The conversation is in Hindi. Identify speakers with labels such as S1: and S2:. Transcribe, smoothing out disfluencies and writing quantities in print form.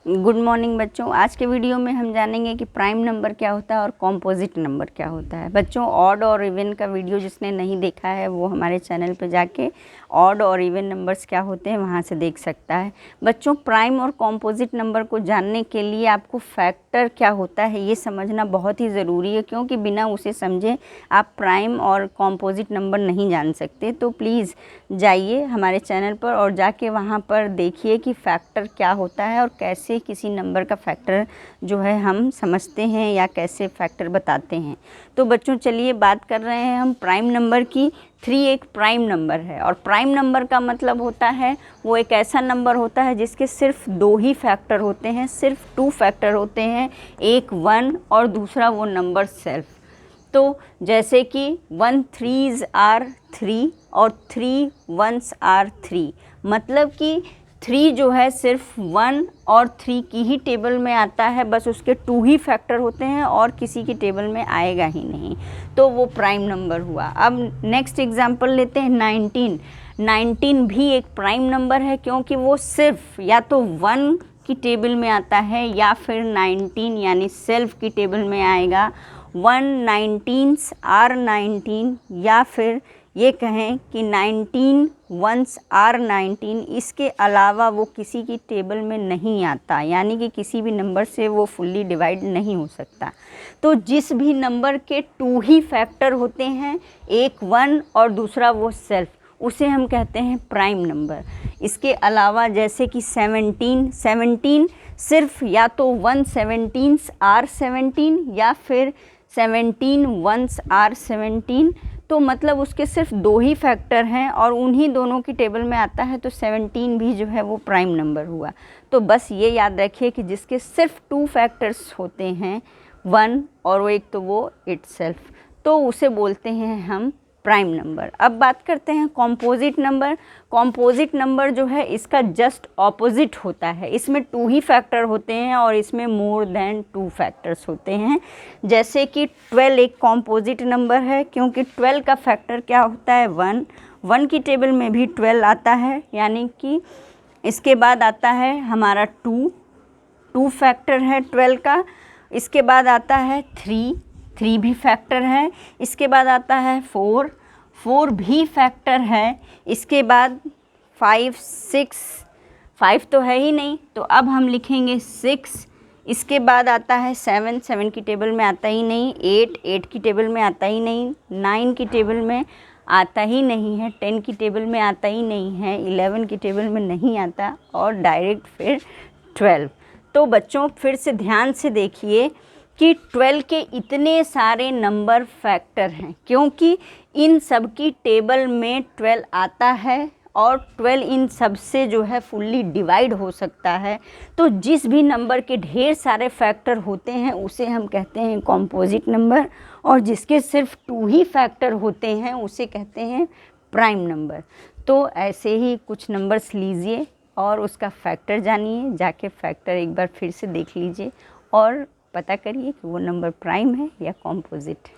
S1: गुड मॉर्निंग बच्चों। आज के वीडियो में हम जानेंगे कि प्राइम नंबर क्या होता है और कॉम्पोजिट नंबर क्या होता है। बच्चों, ऑड और इवन का वीडियो जिसने नहीं देखा है वो हमारे चैनल पे जाके ऑड और इवन नंबर्स क्या होते हैं वहाँ से देख सकता है। बच्चों, प्राइम और कॉम्पोजिट नंबर को जानने के लिए आपको फैक्टर क्या होता है ये समझना बहुत ही ज़रूरी है, क्योंकि बिना उसे समझे आप प्राइम और कॉम्पोजिट नंबर नहीं जान सकते। तो प्लीज़ जाइए हमारे चैनल पर और जाके वहाँ पर देखिए कि फैक्टर क्या होता है और कैसे किसी नंबर का फैक्टर जो है हम समझते हैं या कैसे फैक्टर बताते हैं। तो बच्चों चलिए बात कर रहे हैं हम प्राइम नंबर की। 3 एक प्राइम नंबर है और प्राइम नंबर का मतलब होता है वो एक ऐसा नंबर होता है जिसके सिर्फ 2 ही फैक्टर होते हैं, सिर्फ 2 फैक्टर होते हैं, एक 1 और दूसरा वो नंबर सेल्फ। तो जैसे कि 1 3s आर 3 और 3 1s आर 3, मतलब कि 3 जो है सिर्फ 1 और 3 की ही टेबल में आता है, बस उसके 2 ही फैक्टर होते हैं और किसी की टेबल में आएगा ही नहीं, तो वो प्राइम नंबर हुआ। अब नेक्स्ट एग्जांपल लेते हैं 19। 19 भी एक प्राइम नंबर है, क्योंकि वो सिर्फ या तो 1 की टेबल में आता है या फिर 19 यानी सेल्फ की टेबल में आएगा। 1 19s आर 19, या फिर ये कहें कि 19 1s आर 19, इसके अलावा वो किसी की टेबल में नहीं आता, यानी कि किसी भी नंबर से वो फुल्ली डिवाइड नहीं हो सकता। तो जिस भी नंबर के 2 ही फैक्टर होते हैं, एक 1 और दूसरा वो सेल्फ, उसे हम कहते हैं प्राइम नंबर। इसके अलावा जैसे कि 17 सिर्फ या तो 1 17s आर 17 या फिर 17 1s आर 17, तो मतलब उसके सिर्फ 2 ही फैक्टर हैं और उन्हीं दोनों की टेबल में आता है, तो 17 भी जो है वो प्राइम नंबर हुआ। तो बस ये याद रखिए कि जिसके सिर्फ 2 फैक्टर्स होते हैं, 1 और वो एक तो वो इटसेल्फ, तो उसे बोलते हैं हम प्राइम नंबर। अब बात करते हैं कॉम्पोजिट नंबर। कॉम्पोजिट नंबर जो है इसका जस्ट ऑपोजिट होता है, इसमें 2 ही फैक्टर होते हैं और इसमें मोर देन 2 फैक्टर्स होते हैं। जैसे कि 12 एक कॉम्पोजिट नंबर है, क्योंकि 12 का फैक्टर क्या होता है 1, 1 की टेबल में भी 12 आता है, यानी कि इसके बाद आता है हमारा 2 फैक्टर है 12 का। इसके बाद आता है 3 भी फैक्टर है। इसके बाद आता है 4 भी फैक्टर है। इसके बाद 5 तो है ही नहीं, तो अब हम लिखेंगे 6। इसके बाद आता है 7 की टेबल में आता ही नहीं, 8 की टेबल में आता ही नहीं, 9 की टेबल में आता ही नहीं है, 10 की टेबल में आता ही नहीं है, 11 की टेबल में नहीं आता और डायरेक्ट फिर 12। तो बच्चों फिर से ध्यान से देखिए कि 12 के इतने सारे नंबर फैक्टर हैं, क्योंकि इन सब की टेबल में 12 आता है और 12 इन सब से जो है फुल्ली डिवाइड हो सकता है। तो जिस भी नंबर के ढेर सारे फैक्टर होते हैं उसे हम कहते हैं कॉम्पोजिट नंबर, और जिसके सिर्फ 2 ही फैक्टर होते हैं उसे कहते हैं प्राइम नंबर। तो ऐसे ही कुछ नंबर्स लीजिए और उसका फैक्टर जानिए, जाके फैक्टर एक बार फिर से देख लीजिए और पता करिए कि वो नंबर प्राइम है या कॉम्पोजिट है।